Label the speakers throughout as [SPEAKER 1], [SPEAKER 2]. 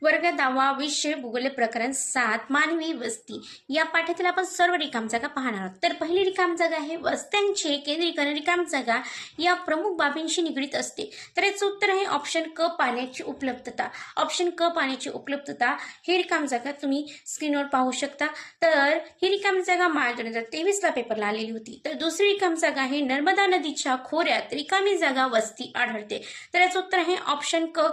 [SPEAKER 1] वर्ग 10वा विषय भूगोल प्रकरण 7 मानवी वस्ती या पाठातील आपण सर्व रिकाम जागा पाहणार आहोत। तर पहिली रिकाम जागा आहे वस्त्यांचे केंद्रीकरण। रिकाम जागा या प्रमुख बाबींशी निगडीत असते। तर याचं उत्तर आहे ऑप्शन क पाण्याची उपलब्धता। ऑप्शन क पाण्याची उपलब्धता ही रिकाम जागा तुम्ही स्क्रीनवर पाहू शकता। तर ही रिकाम जागा मार्च 2023 ला पेपरला आलेली होती। तर दुसरी रिकाम जागा आहे नर्मदा नदीच्या खोऱ्यात रिकामी जागा वस्ती आढळते। तर याचं उत्तर आहे ऑप्शन क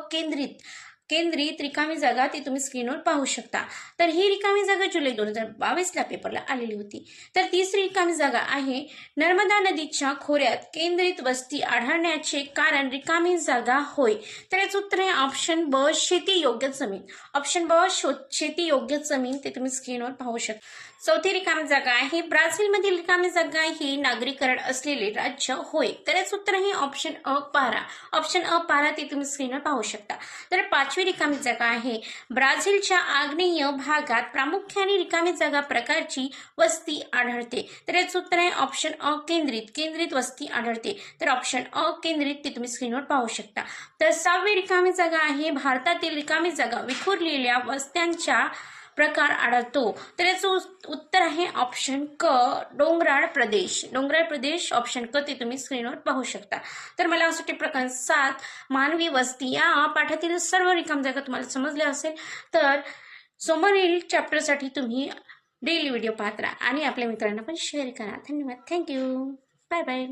[SPEAKER 1] केंद्रित रिकामी जागा ती तुम्ही स्क्रीनवर पाहू शकता। तर ही रिकामी जागा जुलै 2022 ला पेपरला आलेली होती। तर तिसरी रिकामी जागा आहे नर्मदा नदीच्या खोऱ्यात केंद्रित वस्ती आढळण्याचे कारण रिकामी जागा होय। तर याचं उत्तर आहे ऑप्शन ब शेती योग्य जमीन। ऑप्शन ब शेती योग्य जमीन ते तुम्ही स्क्रीनवर पाहू शकता। चौथी रिकामी जागा आहे ब्राझीलमधील रिकामी जागा ही नागरीकरण असलेले राज्य होय। तर याचं उत्तर आहे ऑप्शन अ पारा। ऑप्शन अ पारा ते तुम्ही स्क्रीनवर पाहू शकता। तर पाचवी रिकामी जागा आहे ब्राझीलच्या आग्नेय भागात प्रामुख्याने रिकामी जागा प्रकारची वस्ती आढळते। तर याचं उत्तर आहे ऑप्शन अ केंद्रित वस्ती आढळते। तर ऑप्शन अ केंद्रित ते तुम्ही स्क्रीनवर पाहू शकता। तर सहावी रिकामी जागा आहे भारतातील रिकामी जागा विखुरलेल्या वस्त्यांच्या प्रकार आढळतो। तर याचं उत्तर आहे ऑप्शन क डोंगराळ प्रदेश ऑप्शन क ते तुम्ही स्क्रीनवर पाहू शकता। तर मला असं वाटते प्रकरण 7 मानवी वस्ती या पाठातील सर्व रिकाम जागा तुम्हाला समजल्या असेल। तर समोरील चॅप्टरसाठी तुम्ही डेली व्हिडिओ पाहत राहा आणि आपल्या मित्रांना पण शेअर करा। धन्यवाद। थँक्यू। Bye bye.